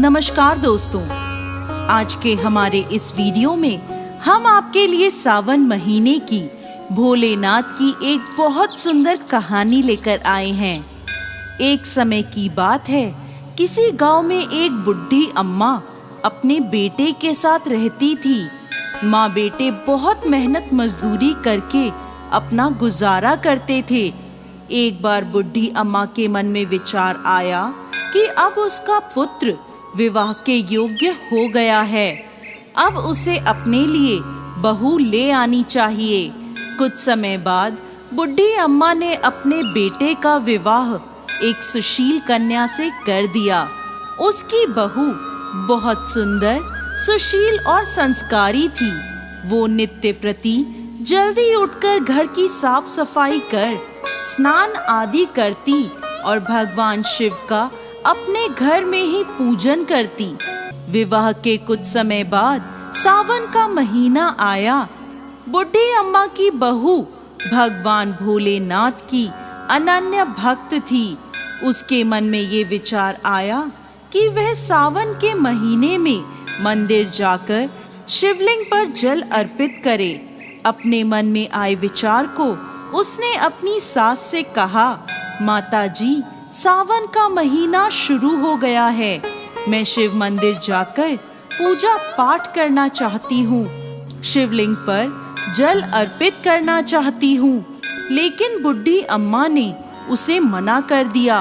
नमस्कार दोस्तों, आज के हमारे इस वीडियो में हम आपके लिए सावन महीने की भोलेनाथ की एक बहुत सुंदर कहानी लेकर आए हैं। एक समय की बात है, किसी गांव में एक बुढ़ी अम्मा अपने बेटे के साथ रहती थी। माँ बेटे बहुत मेहनत मजदूरी करके अपना गुजारा करते थे। एक बार बुढ़ी अम्मा के मन में विचार आया कि अब उसका पुत्र विवाह के योग्य हो गया है, अब उसे अपने लिए बहू ले आनी चाहिए। कुछ समय बाद बुढ़ी अम्मा ने अपने बेटे का विवाह एक सुशील कन्या से कर दिया। उसकी बहू बहुत सुंदर, सुशील और संस्कारी थी। वो नित्य प्रति जल्दी उठकर घर की साफ सफाई कर स्नान आदि करती और भगवान शिव का अपने घर में ही पूजन करती। विवाह के कुछ समय बाद सावन का महीना आया। बुढ़ी अम्मा की बहू भगवान भोलेनाथ की अनन्य भक्त थी। उसके मन में ये विचार आया कि वह सावन के महीने में मंदिर जाकर शिवलिंग पर जल अर्पित करे। अपने मन में आए विचार को उसने अपनी सास से कहा, माताजी, सावन का महीना शुरू हो गया है। मैं शिव मंदिर जाकर पूजा पाठ करना चाहती हूँ, शिवलिंग पर जल अर्पित करना चाहती हूँ। लेकिन बुढ़ी अम्मा ने उसे मना कर दिया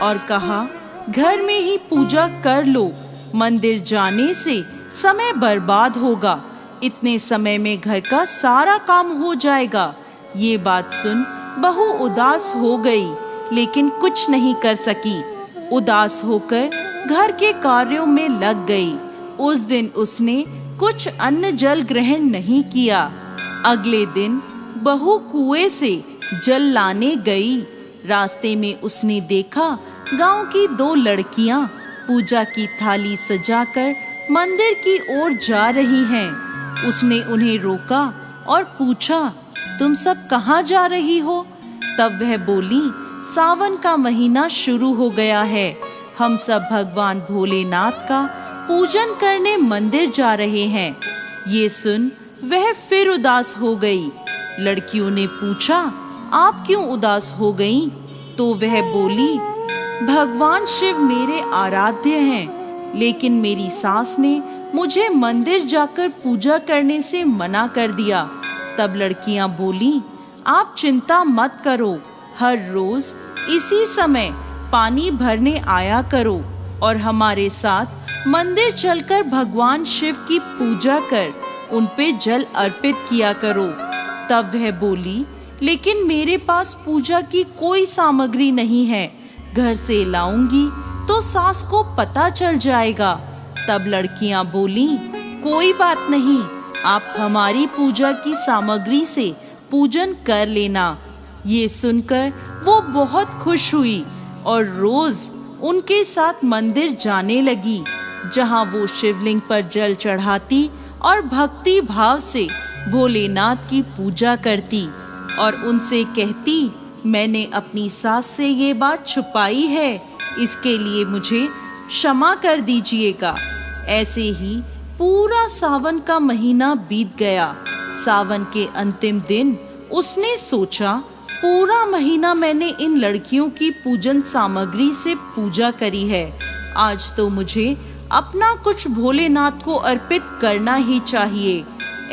और कहा, घर में ही पूजा कर लो, मंदिर जाने से समय बर्बाद होगा। इतने समय में घर का सारा काम हो जाएगा। ये बात सुन बहू उदास हो गई, लेकिन कुछ नहीं कर सकी। उदास होकर घर के कार्यों में लग गई। उस दिन उसने कुछ अन्न जल ग्रहण नहीं किया। अगले दिन बहू कुएं से जल लाने गई। रास्ते में उसने देखा गांव की दो लड़कियां पूजा की थाली सजाकर मंदिर की ओर जा रही हैं। उसने उन्हें रोका और पूछा, तुम सब कहाँ जा रही हो? तब वह बोली, सावन का महीना शुरू हो गया है, हम सब भगवान भोलेनाथ का पूजन करने मंदिर जा रहे हैं। ये सुन वह फिर उदास हो गई। लड़कियों ने पूछा, आप क्यों उदास हो गईं? तो वह बोली, भगवान शिव मेरे आराध्य हैं, लेकिन मेरी सास ने मुझे मंदिर जाकर पूजा करने से मना कर दिया। तब लड़कियां बोली, आप चिंता मत करो, हर रोज इसी समय पानी भरने आया करो और हमारे साथ मंदिर चलकर भगवान शिव की पूजा कर उन पे जल अर्पित किया करो। तब वह बोली, लेकिन मेरे पास पूजा की कोई सामग्री नहीं है, घर से लाऊंगी तो सास को पता चल जाएगा। तब लड़कियां बोली, कोई बात नहीं, आप हमारी पूजा की सामग्री से पूजन कर लेना। ये सुनकर वो बहुत खुश हुई और रोज उनके साथ मंदिर जाने लगी, जहां वो शिवलिंग पर जल चढ़ाती और भक्ति भाव से भोलेनाथ की पूजा करती और उनसे कहती, मैंने अपनी सास से ये बात छुपाई है, इसके लिए मुझे क्षमा कर दीजिएगा। ऐसे ही पूरा सावन का महीना बीत गया। सावन के अंतिम दिन उसने सोचा, पूरा महीना मैंने इन लड़कियों की पूजन सामग्री से पूजा करी है, आज तो मुझे अपना कुछ भोलेनाथ को अर्पित करना ही चाहिए।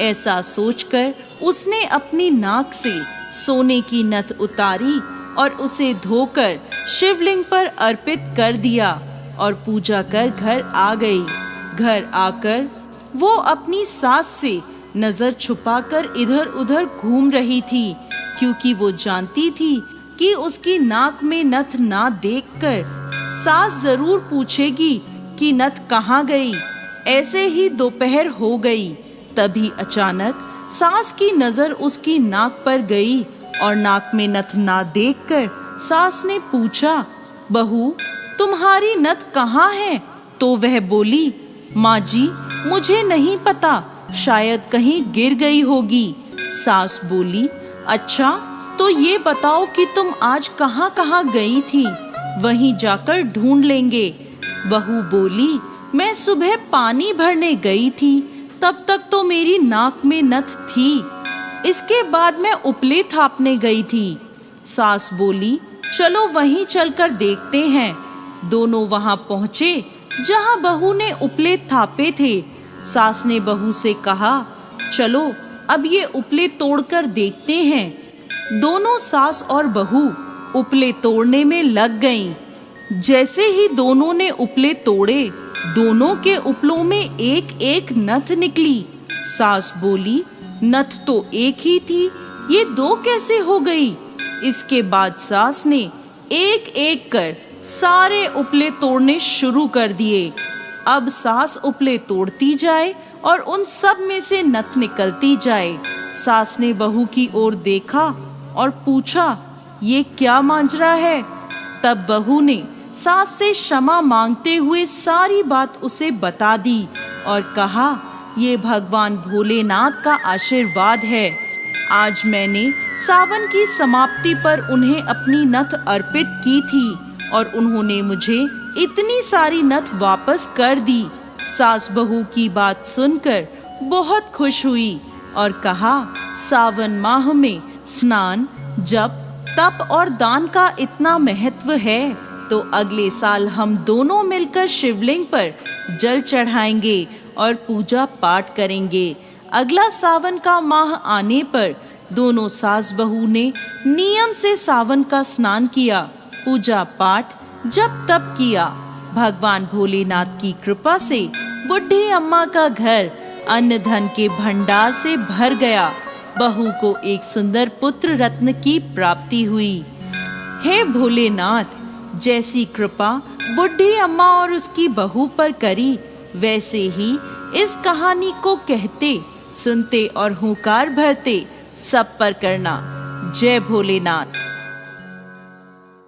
ऐसा सोचकर उसने अपनी नाक से सोने की नथ उतारी और उसे धोकर शिवलिंग पर अर्पित कर दिया और पूजा कर घर आ गई। घर आकर वो अपनी सास से नजर छुपाकर इधर उधर घूम रही थी, क्योंकि वो जानती थी कि उसकी नाक में नथ ना देखकर सास जरूर पूछेगी कि नथ कहाँ गई। ऐसे ही दोपहर हो गई। तभी अचानक सास की नजर उसकी नाक पर गई और नाक में नथ ना देखकर सास ने पूछा, बहू, तुम्हारी नथ कहाँ है? तो वह बोली, माँ जी, मुझे नहीं पता, शायद कहीं गिर गई होगी। सास बोली, अच्छा, तो ये बताओ कि तुम आज कहाँ कहाँ गई थी, वहीं जाकर ढूंढ लेंगे। बहू बोली, मैं सुबह पानी भरने गई थी, तब तक तो मेरी नाक में नथ थी। इसके बाद मैं उपले थापने गई थी। सास बोली, चलो वहीं चलकर देखते हैं। दोनों वहां पहुंचे जहां बहू ने उपले थापे थे। सास ने बहू से कहा, चलो अब ये उपले तोड़कर देखते हैं। दोनों सास और बहू उपले तोड़ने में लग गईं। जैसे ही दोनों ने उपले तोड़े, दोनों के उपलों में एक एक नथ निकली। सास बोली, नथ तो एक ही थी, ये दो कैसे हो गई? इसके बाद सास ने एक एक कर सारे उपले तोड़ने शुरू कर दिए। अब सास उपले तोड़ती जाए और उन सब में से नथ निकलती जाए। सास ने बहू की ओर देखा और पूछा, ये क्या मांजरा है? तब बहू ने सास से क्षमा मांगते हुए सारी बात उसे बता दी और कहा, ये भगवान भोलेनाथ का आशीर्वाद है। आज मैंने सावन की समाप्ति पर उन्हें अपनी नथ अर्पित की थी और उन्होंने मुझे इतनी सारी नथ वापस कर दी। सास बहू की बात सुनकर बहुत खुश हुई और कहा, सावन माह में स्नान, जप, तप और दान का इतना महत्व है तो अगले साल हम दोनों मिलकर शिवलिंग पर जल चढ़ाएंगे और पूजा पाठ करेंगे। अगला सावन का माह आने पर दोनों सास बहू ने नियम से सावन का स्नान किया, पूजा पाठ, जप तप किया। भगवान भोलेनाथ की कृपा से बुढ़ी अम्मा का घर अन्न धन के भंडार से भर गया। बहू को एक सुंदर पुत्र रत्न की प्राप्ति हुई। हे भोलेनाथ, जैसी कृपा बुढ़ी अम्मा और उसकी बहू पर करी, वैसे ही इस कहानी को कहते, सुनते और हुंकार भरते सब पर करना। जय भोलेनाथ।